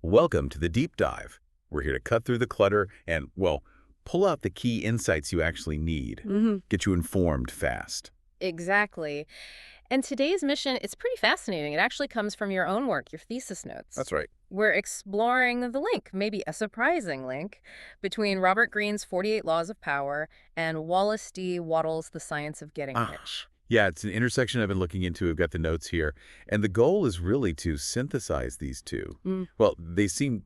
Welcome to the Deep Dive. We're here to cut through the clutter and, well, pull out the key insights you actually need. Get you informed fast. Exactly. And today's mission is pretty fascinating. It actually comes from your own work, your thesis notes. That's right. We're exploring the link, maybe a surprising link, between Robert Greene's 48 Laws of Power and Wallace D. Wattles' The Science of Getting Rich. Yeah, it's an intersection I've been looking into. We've got the notes here. And the goal is really to synthesize these two. Well, they seem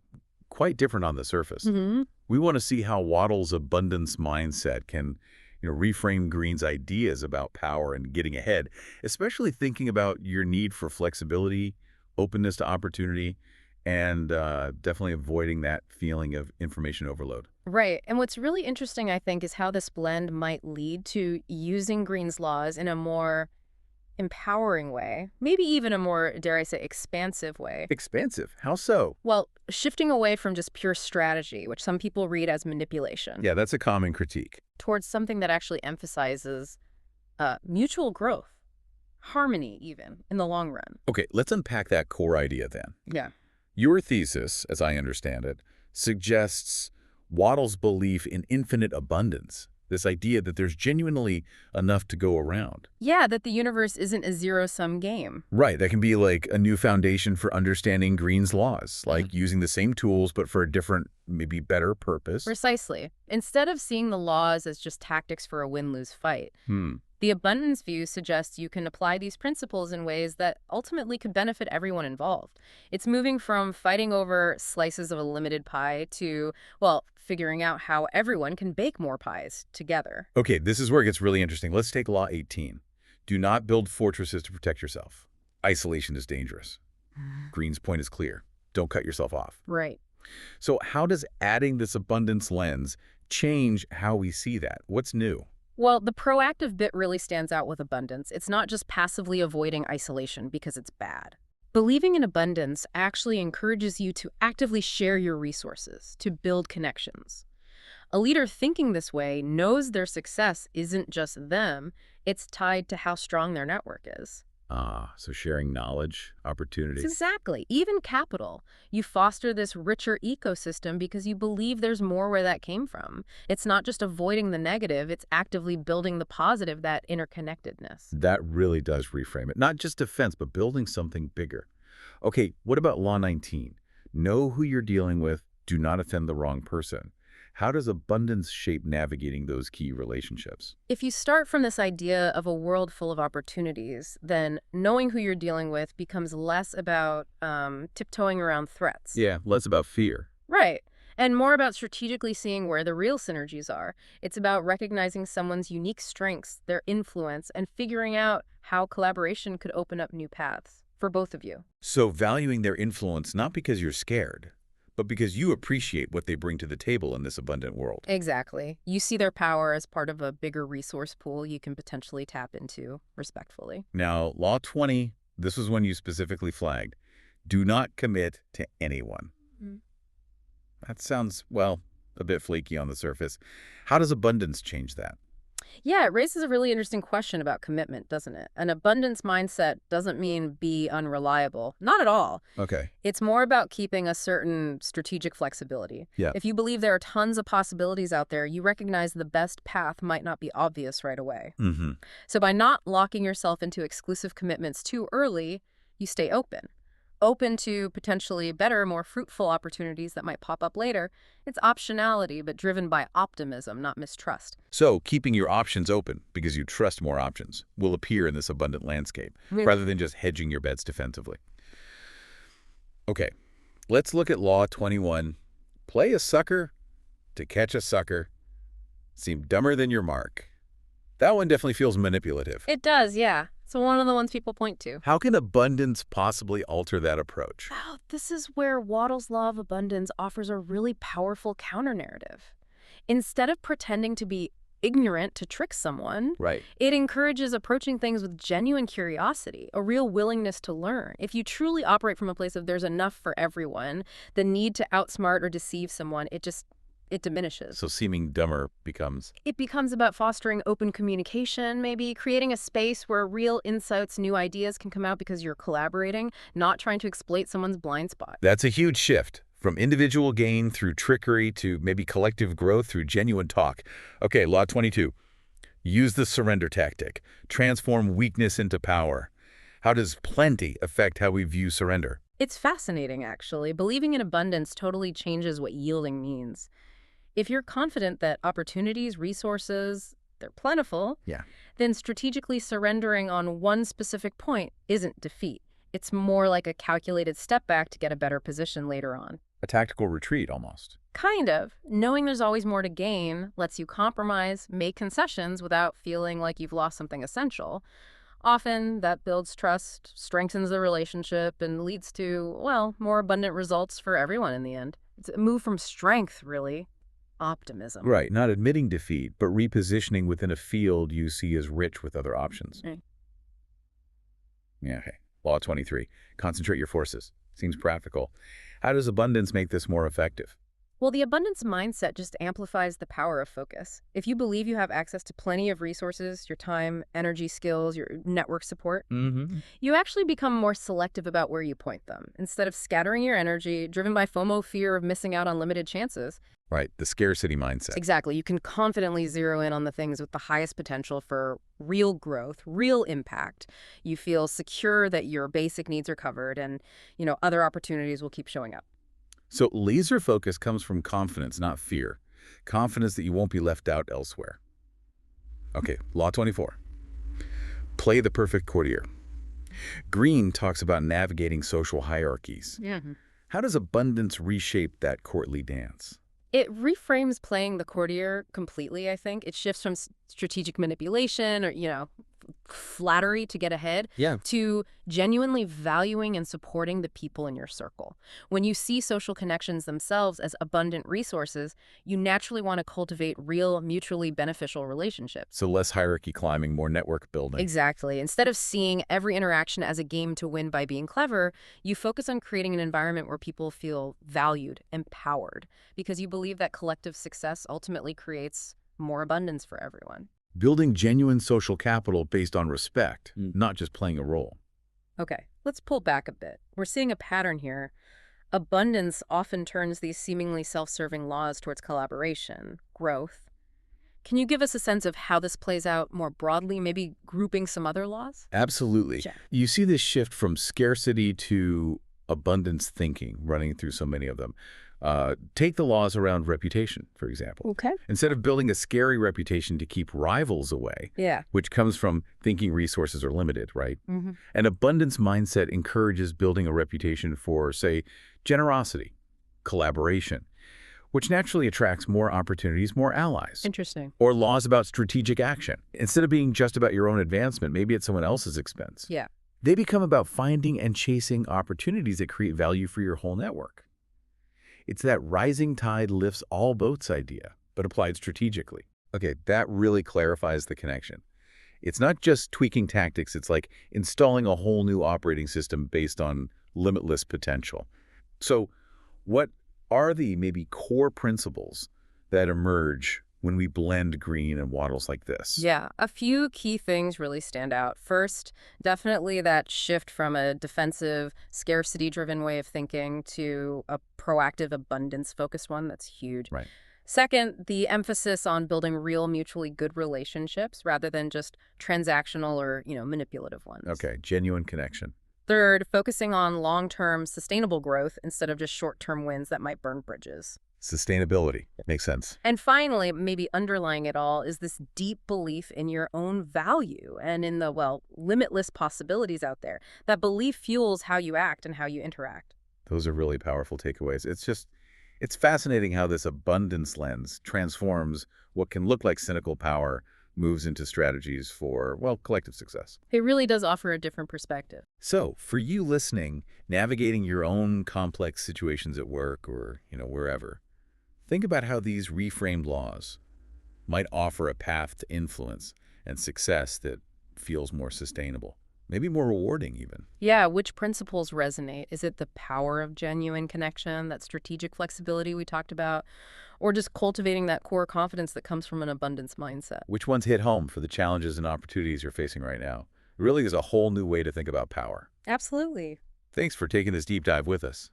quite different on the surface. We want to see how Wattles' abundance mindset can reframe Greene's ideas about power and getting ahead, especially thinking about your need for flexibility, openness to opportunity, and definitely avoiding that feeling of information overload. Right. And what's really interesting, I think, is how this blend might lead to using Greene's laws in a more empowering way, maybe even a more, dare I say, expansive way. Expansive? How so? Well, shifting away from just pure strategy, which some people read as manipulation, Yeah, that's a common critique. towards something that actually emphasizes mutual growth, harmony even, in the long run. Okay, let's unpack that core idea then. Yeah. Your thesis, as I understand it, suggests Wattles' belief in infinite abundance, this idea that there's genuinely enough to go around. Yeah, that the universe isn't a zero-sum game. Right, that can be like a new foundation for understanding Greene's laws, like using the same tools but for a different, maybe better purpose. Precisely. Instead of seeing the laws as just tactics for a win-lose fight, the abundance view suggests you can apply these principles in ways that ultimately could benefit everyone involved. It's moving from fighting over slices of a limited pie to, well, figuring out how everyone can bake more pies together. Okay, this is where it gets really interesting. Let's take Law 18. Do not build fortresses to protect yourself. Isolation is dangerous. Greene's point is clear. Don't cut yourself off. Right. So how does adding this abundance lens change how we see that? What's new? Well, the proactive bit really stands out with abundance. It's not just passively avoiding isolation because it's bad. Believing in abundance actually encourages you to actively share your resources, to build connections. A leader thinking this way knows their success isn't just them, it's tied to how strong their network is. So sharing knowledge, opportunity. Exactly. Even capital. You foster this richer ecosystem because you believe there's more where that came from. It's not just avoiding the negative, it's actively building the positive, that interconnectedness. That really does reframe it. Not just defense, but building something bigger. Okay, what about Law 19? Know who you're dealing with. Do not offend the wrong person. How does abundance shape navigating those key relationships? If you start from this idea of a world full of opportunities, then knowing who you're dealing with becomes less about tiptoeing around threats. Yeah, less about fear. Right. And more about strategically seeing where the real synergies are. It's about recognizing someone's unique strengths, their influence, and figuring out how collaboration could open up new paths for both of you. So valuing their influence not because you're scared, but because you appreciate what they bring to the table in this abundant world. Exactly. You see their power as part of a bigger resource pool you can potentially tap into respectfully. Now, Law 20, this was one you specifically flagged. Do not commit to anyone. That sounds, well, a bit flaky on the surface. How does abundance change that? Yeah, it raises a really interesting question about commitment, doesn't it? An abundance mindset doesn't mean be unreliable. Not at all. Okay. It's more about keeping a certain strategic flexibility. Yeah. If you believe there are tons of possibilities out there, you recognize the best path might not be obvious right away. So by not locking yourself into exclusive commitments too early, you stay open. Open to potentially better, more fruitful opportunities that might pop up later. It's optionality, but driven by optimism, not mistrust. So keeping your options open because you trust more options will appear in this abundant landscape rather than just hedging your bets defensively. Okay, let's look at Law 21. Play a sucker to catch a sucker. Seem dumber than your mark. That one definitely feels manipulative. It does, yeah. So one of the ones people point to. How can abundance possibly alter that approach? Oh, this is where Wattles' Law of Abundance offers a really powerful counter-narrative. Instead of pretending to be ignorant to trick someone, Right. it encourages approaching things with genuine curiosity, a real willingness to learn. If you truly operate from a place of there's enough for everyone, the need to outsmart or deceive someone, it diminishes. So seeming dumber becomes... It becomes about fostering open communication, maybe creating a space where real insights, new ideas can come out because you're collaborating, not trying to exploit someone's blind spot. That's a huge shift. From individual gain through trickery to maybe collective growth through genuine talk. Okay, Law 22. Use the surrender tactic. Transform weakness into power. How does plenty affect how we view surrender? It's fascinating, actually. Believing in abundance totally changes what yielding means. If you're confident that opportunities, resources, they're plentiful, Yeah. then strategically surrendering on one specific point isn't defeat. It's more like a calculated step back to get a better position later on. A tactical retreat, almost. Kind of. Knowing there's always more to gain lets you compromise, make concessions without feeling like you've lost something essential. Often, that builds trust, strengthens the relationship, and leads to, well, more abundant results for everyone in the end. It's a move from strength, really. Optimism. Right, not admitting defeat, but repositioning within a field you see as rich with other options. Right. Yeah, okay. Law 23. Concentrate your forces. Seems practical. How does abundance make this more effective? Well, the abundance mindset just amplifies the power of focus. If you believe you have access to plenty of resources, your time, energy, skills, your network support, you actually become more selective about where you point them. Instead of scattering your energy, driven by FOMO fear of missing out on limited chances. Right, the scarcity mindset. Exactly. You can confidently zero in on the things with the highest potential for real growth, real impact. You feel secure that your basic needs are covered and, other opportunities will keep showing up. So laser focus comes from confidence, not fear. Confidence that you won't be left out elsewhere. Okay, Law 24. Play the perfect courtier. Green talks about navigating social hierarchies. Yeah. How does abundance reshape that courtly dance? It reframes playing the courtier completely, I think. It shifts from strategic manipulation or, flattery to get ahead to genuinely valuing and supporting the people in your circle. When you see social connections themselves as abundant resources, you naturally want to cultivate real, mutually beneficial relationships. So less hierarchy climbing, more network building. Exactly. Instead of seeing every interaction as a game to win by being clever, you focus on creating an environment where people feel valued, empowered, because you believe that collective success ultimately creates more abundance for everyone. Building genuine social capital based on respect, not just playing a role. Okay, let's pull back a bit. We're seeing a pattern here. Abundance often turns these seemingly self-serving laws towards collaboration, growth. Can you give us a sense of how this plays out more broadly, maybe grouping some other laws? Absolutely. Sure. You see this shift from scarcity to abundance thinking running through so many of them. Take the laws around reputation, for example. Okay. Instead of building a scary reputation to keep rivals away, which comes from thinking resources are limited, right? An abundance mindset encourages building a reputation for, say, generosity, collaboration, which naturally attracts more opportunities, more allies. Interesting. Or laws about strategic action. Instead of being just about your own advancement, maybe at someone else's expense. Yeah. They become about finding and chasing opportunities that create value for your whole network. It's that rising tide lifts all boats idea, but applied strategically. Okay, that really clarifies the connection. It's not just tweaking tactics, it's like installing a whole new operating system based on limitless potential. So what are the maybe core principles that emerge when we blend green and wattles like this? Yeah, a few key things really stand out. First, definitely that shift from a defensive, scarcity-driven way of thinking to a proactive, abundance-focused one. That's huge. Right. Second, the emphasis on building real, mutually good relationships rather than just transactional or, manipulative ones. Okay, genuine connection. Third, focusing on long-term, sustainable growth instead of just short-term wins that might burn bridges. Sustainability. Makes sense. And finally, maybe underlying it all is this deep belief in your own value and in the, limitless possibilities out there. That belief fuels how you act and how you interact. Those are really powerful takeaways. It's fascinating how this abundance lens transforms what can look like cynical power, moves into strategies for, collective success. It really does offer a different perspective. So, for you listening, navigating your own complex situations at work or, wherever, think about how these reframed laws might offer a path to influence and success that feels more sustainable, maybe more rewarding even. Yeah, which principles resonate? Is it the power of genuine connection, that strategic flexibility we talked about, or just cultivating that core confidence that comes from an abundance mindset? Which ones hit home for the challenges and opportunities you're facing right now? It really is a whole new way to think about power. Absolutely. Thanks for taking this deep dive with us.